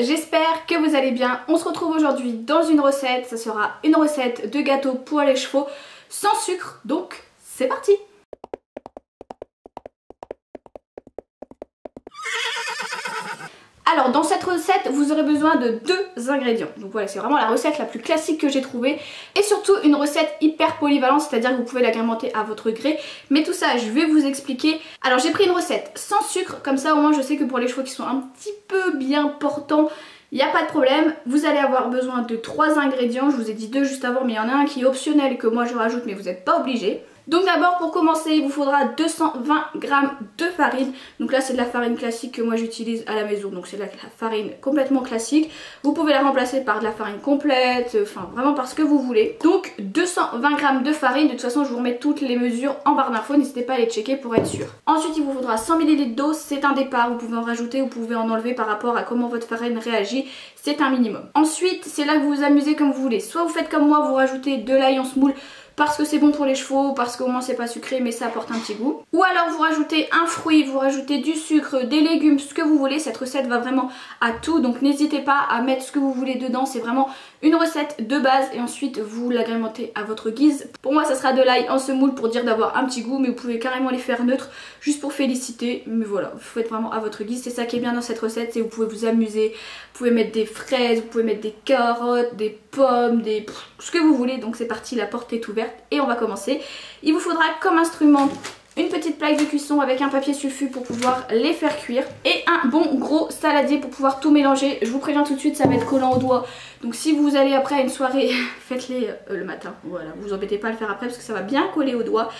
j'espère que vous allez bien. On se retrouve aujourd'hui dans une recette, ça sera une recette de gâteau pour les chevaux sans sucre, donc c'est parti. Alors dans cette recette vous aurez besoin de 2 ingrédients. Donc voilà, c'est vraiment la recette la plus classique que j'ai trouvée. Et surtout une recette hyper polyvalente, c'est-à-dire que vous pouvez l'agrémenter à votre gré. Mais tout ça je vais vous expliquer. Alors j'ai pris une recette sans sucre, comme ça au moins je sais que pour les chevaux qui sont un petit peu bien portants, il n'y a pas de problème. Vous allez avoir besoin de 3 ingrédients. Je vous ai dit 2 juste avant, mais il y en a un qui est optionnel que moi je rajoute, mais vous n'êtes pas obligé. Donc d'abord pour commencer il vous faudra 220 g de farine. Donc là c'est de la farine classique que moi j'utilise à la maison. Donc c'est de la farine complètement classique. Vous pouvez la remplacer par de la farine complète, enfin vraiment par ce que vous voulez. Donc 220 g de farine. De toute façon je vous remets toutes les mesures en barre d'infos. N'hésitez pas à les checker pour être sûr. Ensuite il vous faudra 100 ml d'eau. C'est un départ. Vous pouvez en rajouter, vous pouvez en enlever par rapport à comment votre farine réagit. C'est un minimum. Ensuite c'est là que vous vous amusez comme vous voulez. Soit vous faites comme moi, vous rajoutez de l'ail en semoule parce que c'est bon pour les chevaux, parce qu'au moins c'est pas sucré mais ça apporte un petit goût. Ou alors vous rajoutez un fruit, vous rajoutez du sucre, des légumes, ce que vous voulez. Cette recette va vraiment à tout, donc n'hésitez pas à mettre ce que vous voulez dedans. C'est vraiment une recette de base et ensuite vous l'agrémentez à votre guise. Pour moi ça sera de l'ail en semoule pour dire d'avoir un petit goût, mais vous pouvez carrément les faire neutres juste pour féliciter. Mais voilà, vous faites vraiment à votre guise. C'est ça qui est bien dans cette recette, c'est que vous pouvez vous amuser. Vous pouvez mettre des fraises, vous pouvez mettre des carottes, des pommes, ce que vous voulez. Donc c'est parti, la porte est ouverte. Et on va commencer. Il vous faudra comme instrument une petite plaque de cuisson avec un papier sulfu pour pouvoir les faire cuire et un bon gros saladier pour pouvoir tout mélanger. Je vous préviens tout de suite, ça va être collant aux doigts. Donc si vous allez après à une soirée, faites-les le matin. Voilà, vous embêtez pas à le faire après parce que ça va bien coller aux doigts.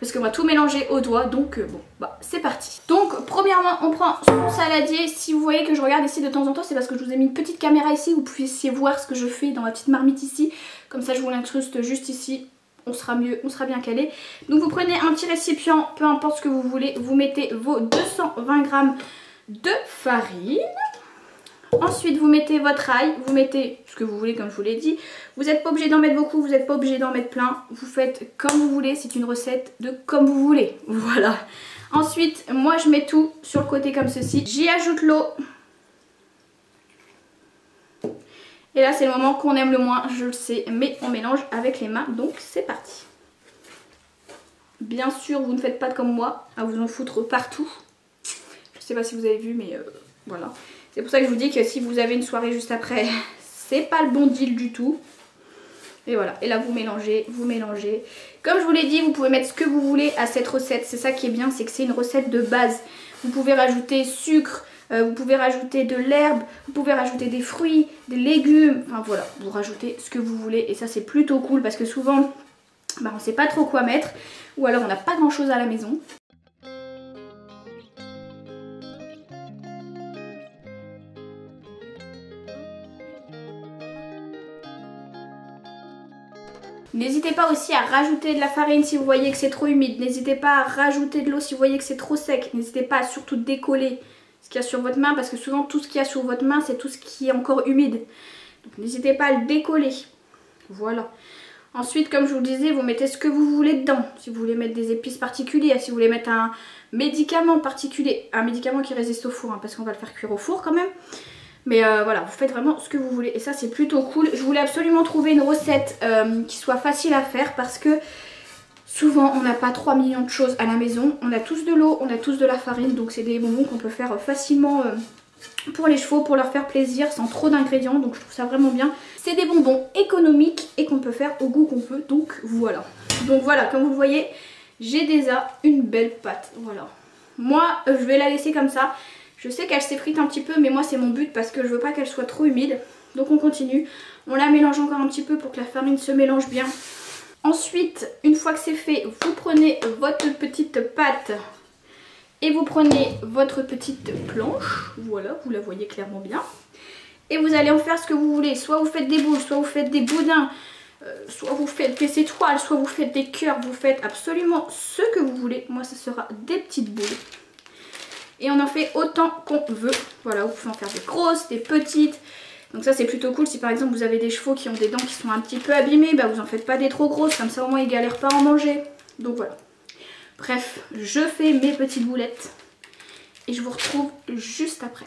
Parce qu'on va tout mélanger aux doigts, donc bon, bah c'est parti. Donc premièrement on prend son saladier. Si vous voyez que je regarde ici de temps en temps, c'est parce que je vous ai mis une petite caméra ici. Vous puissiez voir ce que je fais dans ma petite marmite ici. Comme ça je vous l'incruste juste ici. On sera mieux, on sera bien calé. Donc vous prenez un petit récipient, peu importe ce que vous voulez, vous mettez vos 220 g de farine. Ensuite vous mettez votre ail, vous mettez ce que vous voulez comme je vous l'ai dit. Vous n'êtes pas obligé d'en mettre beaucoup, vous n'êtes pas obligé d'en mettre plein. Vous faites comme vous voulez, c'est une recette de comme vous voulez. Voilà. Ensuite moi je mets tout sur le côté comme ceci. J'y ajoute l'eau. Et là c'est le moment qu'on aime le moins, je le sais, mais on mélange avec les mains, donc c'est parti. Bien sûr vous ne faites pas comme moi, à vous en foutre partout. Je sais pas si vous avez vu mais voilà. C'est pour ça que je vous dis que si vous avez une soirée juste après, c'est pas le bon deal du tout. Et voilà, et là vous mélangez, vous mélangez. Comme je vous l'ai dit, vous pouvez mettre ce que vous voulez à cette recette, c'est ça qui est bien, c'est que c'est une recette de base. Vous pouvez rajouter sucre, vous pouvez rajouter de l'herbe, vous pouvez rajouter des fruits, des légumes, enfin voilà, vous rajoutez ce que vous voulez et ça c'est plutôt cool parce que souvent bah, on sait pas trop quoi mettre ou alors on n'a pas grand chose à la maison. N'hésitez pas aussi à rajouter de la farine si vous voyez que c'est trop humide, n'hésitez pas à rajouter de l'eau si vous voyez que c'est trop sec, n'hésitez pas à surtout décoller ce qu'il y a sur votre main parce que souvent tout ce qu'il y a sur votre main c'est tout ce qui est encore humide. Donc n'hésitez pas à le décoller. Voilà. Ensuite comme je vous le disais vous mettez ce que vous voulez dedans. Si vous voulez mettre des épices particulières, si vous voulez mettre un médicament particulier, un médicament qui résiste au four hein, parce qu'on va le faire cuire au four quand même. Mais voilà, vous faites vraiment ce que vous voulez et ça c'est plutôt cool. Je voulais absolument trouver une recette qui soit facile à faire parce que souvent on n'a pas 3 millions de choses à la maison. On a tous de l'eau, on a tous de la farine, donc c'est des bonbons qu'on peut faire facilement pour les chevaux, pour leur faire plaisir sans trop d'ingrédients. Donc je trouve ça vraiment bien. C'est des bonbons économiques et qu'on peut faire au goût qu'on peut, donc voilà. Donc voilà, comme vous le voyez, j'ai déjà une belle pâte, voilà. Moi je vais la laisser comme ça. Je sais qu'elle s'effrite un petit peu mais moi c'est mon but parce que je veux pas qu'elle soit trop humide. Donc on continue, on la mélange encore un petit peu pour que la farine se mélange bien. Ensuite, une fois que c'est fait, vous prenez votre petite pâte et vous prenez votre petite planche. Voilà, vous la voyez clairement bien. Et vous allez en faire ce que vous voulez. Soit vous faites des boules, soit vous faites des boudins, soit vous faites des étoiles, soit vous faites des cœurs. Vous faites absolument ce que vous voulez. Moi, ce sera des petites boules. Et on en fait autant qu'on veut. Voilà, vous pouvez en faire des grosses, des petites. Donc ça c'est plutôt cool. Si par exemple vous avez des chevaux qui ont des dents qui sont un petit peu abîmées, bah vous en faites pas des trop grosses. Comme ça au moins ils galèrent pas à en manger. Donc voilà. Bref, je fais mes petites boulettes. Et je vous retrouve juste après.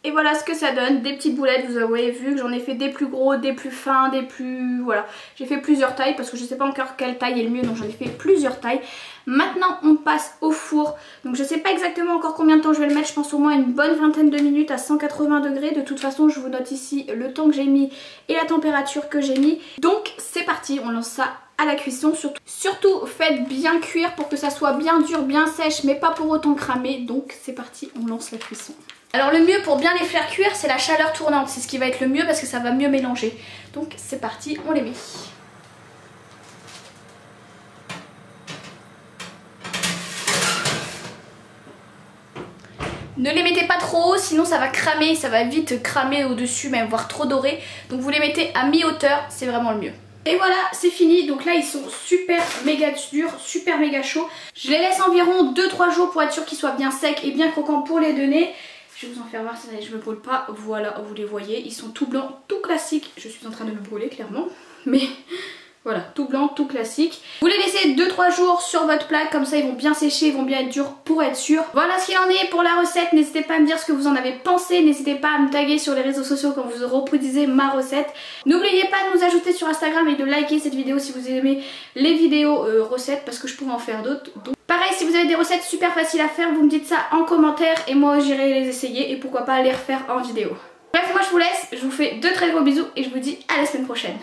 Et voilà ce que ça donne, des petites boulettes. Vous avez vu que j'en ai fait des plus gros, des plus fins, des plus... Voilà, j'ai fait plusieurs tailles parce que je sais pas encore quelle taille est le mieux, donc j'en ai fait plusieurs tailles. Maintenant on passe au four, donc je sais pas exactement encore combien de temps je vais le mettre, je pense au moins une bonne vingtaine de minutes à 180 degrés. De toute façon je vous note ici le temps que j'ai mis et la température que j'ai mis. Donc c'est parti, on lance ça à la cuisson. Surtout faites bien cuire pour que ça soit bien dur, bien sèche, mais pas pour autant cramer. Donc c'est parti, on lance la cuisson. Alors le mieux pour bien les faire cuire, c'est la chaleur tournante, c'est ce qui va être le mieux parce que ça va mieux mélanger. Donc c'est parti, on les met. Ne les mettez pas trop haut, sinon ça va cramer, ça va vite cramer au-dessus, même voire trop doré. Donc vous les mettez à mi-hauteur, c'est vraiment le mieux. Et voilà, c'est fini. Donc là ils sont super méga durs, super méga chauds. Je les laisse environ 2-3 jours pour être sûr qu'ils soient bien secs et bien croquants pour les donner. Je vais vous en faire voir si je me brûle pas. Voilà, vous les voyez, ils sont tout blancs, tout classiques. Je suis en train de me brûler clairement, mais voilà, tout blanc, tout classique. Vous les laissez 2-3 jours sur votre plaque, comme ça ils vont bien sécher, ils vont bien être durs pour être sûr. Voilà ce qu'il en est pour la recette. N'hésitez pas à me dire ce que vous en avez pensé. N'hésitez pas à me taguer sur les réseaux sociaux quand vous reproduisez ma recette. N'oubliez pas de nous ajouter sur Instagram et de liker cette vidéo si vous aimez les vidéos recettes, parce que je pourrais en faire d'autres. Donc pareil, si vous avez des recettes super faciles à faire, vous me dites ça en commentaire et moi j'irai les essayer et pourquoi pas les refaire en vidéo. Bref, moi je vous laisse, je vous fais de très gros bisous et je vous dis à la semaine prochaine.